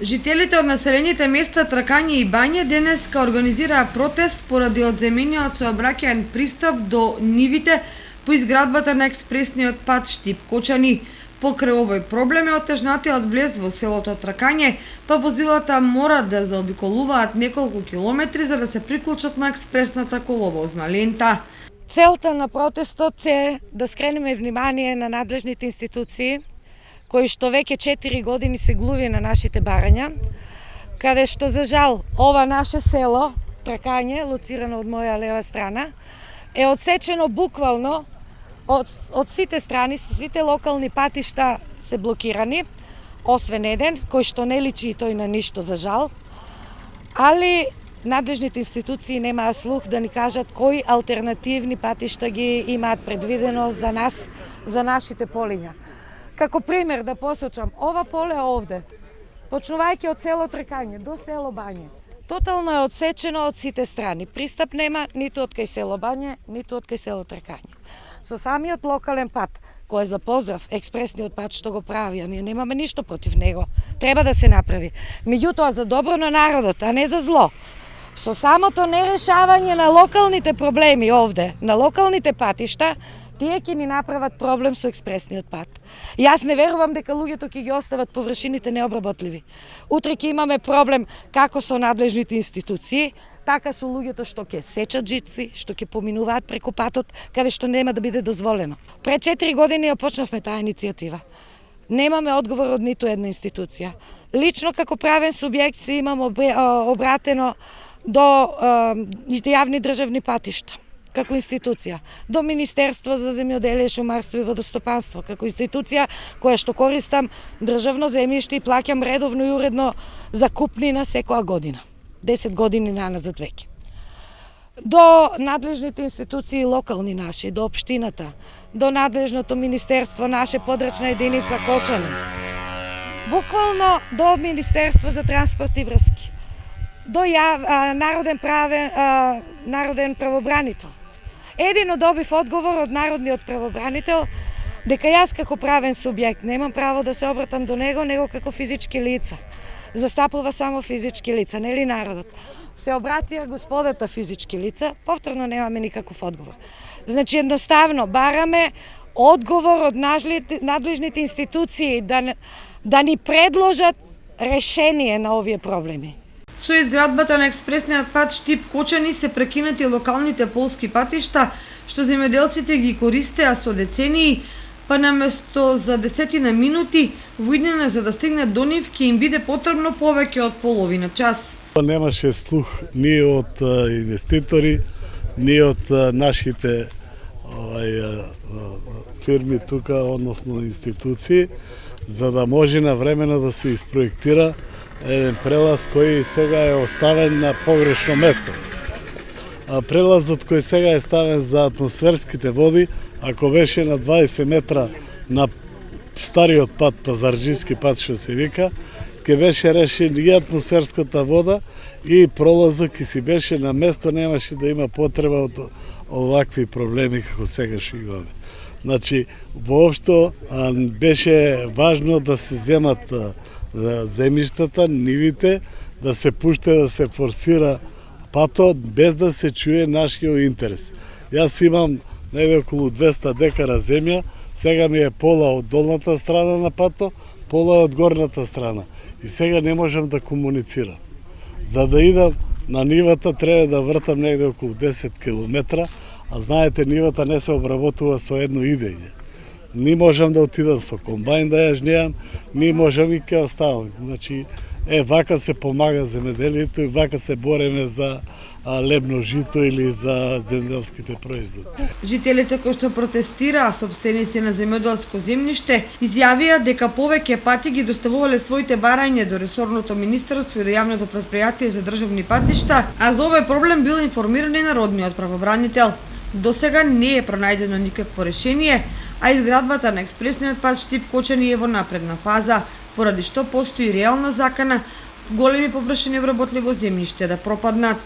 Жителите од населените места Тракање и Бање денеска организираа протест поради одземениот сообраќаен пристап до нивите по изградбата на експресниот пат Штип-Кочани. Покрај овој проблем е отежнатиот влез во селото Тракање, па возилата мора да заобиколуваат неколку километри за да се приклучат на експресната коловозна лента. Целта на протестот е да скренеме внимание на надлежните институции кои што веќе 4 години се глуви на нашите барања, каде што за жал ова наше село Тракање, лоцирано од моја лева страна, е одсечено буквално од сите страни, сите локални патишта се блокирани, освен еден, кој што не личи и тој на ништо за жал, али надлежните институции немаа слух да ни кажат кои алтернативни патишта ги имаат предвидено за нас, за нашите полиња. Како пример да посочам, ова поле овде, почнувајќи од село Тракање до село Бање, тотално е одсечено од сите страни. Пристап нема ниту од кај село Бање, ниту од кај село Тракање. Со самиот локален пат, кој е за поздрав, експресниот пат што го прави, а ние немаме ништо против него, треба да се направи. Меѓутоа за добро на народот, а не за зло. Со самото нерешавање на локалните проблеми овде, на локалните патишта, тие ќе ни направат проблем со експресниот пат. Јас не верувам дека луѓето ќе ги остават површините необработливи. Утре ќе имаме проблем како со надлежните институции, така со луѓето што ќе сечат жици, што ќе поминуваат преку патот, каде што нема да биде дозволено. Пред 4 години ја почнавме таа иницијатива. Немаме одговор од ниту една институција. Лично како правен субјект си имам обратено до јавни државни патишта како институција, до Министерство за земјоделие, шумарство и водостопанство, како институција која што користам државно земјиште и плаќам редовно и уредно закупнина секоја година. 10 години наназад веќе. До надлежните институции локални наши, до општината, до надлежното министерство, наше подрачна единица Кочани. Буквално до Министерство за транспорт и врски. До народен правобранител. Едино добив одговор од народниот правобранител дека јас како правен субјект немам право да се обратам до него како физички лица. Застапува само физички лица, нели народот. Се обратија господата физички лица, повторно немаме никаков одговор. Значи едноставно бараме одговор од надлежните институции да ни предложат решение на овие проблеми. Со изградбата на експресниот пат Штип-Кочани се прекинати локалните полски патишта, што земјоделците ги користеа со децении, па наместо за десетина минути, во иднина за да стигнат до нив ќе им биде потребно повеќе од половина час. Немаше слух ни од инвеститори, ни од нашите фирми тука, односно институции, за да може навремено да се испроектира еден прелаз кој сега е оставен на погрешно место. Прелазот кој сега е ставен за атмосферските води, ако беше на 20 метра на стариот пат, пазарџиски пат што се вика, ќе беше решен и атмосферската вода и пролазот ќе си беше на место, немаше да има потреба од овакви проблеми како сега што имаме. Значи, воопшто беше важно да се земат земјиштата, нивите, да се пуште, да се форсира патот, без да се чуе нашиот интерес. Јас имам негде околу 200 декара земја, сега ми е пола од долната страна на патот, пола од горната страна. И сега не можам да комуницирам. За да идам на нивата треба да вртам негде околу 10 километра, а знаете нивата не се обработува со едно идење. Ни можам да отидам со комбајн да ја жнеам, ни можам и ке оставам. Значи, вака се помага земјоделието и вака се бореме за лебно жито или за земјоделските производи. Жителите кои што протестираа, сопственици на земјоделско земјиште, изјавија дека повеќе пати ги доставувале своите барања до ресорното министерство и до јавното претпријатие за државни патишта, а за овој проблем бил информиран и народниот правобранител. До сега не е пронајдено никакво решение, а изградбата на експресниот пат Штип-Кочани е во напредна фаза, поради што постои реална закана големи површини вработливо земјиште да пропаднат.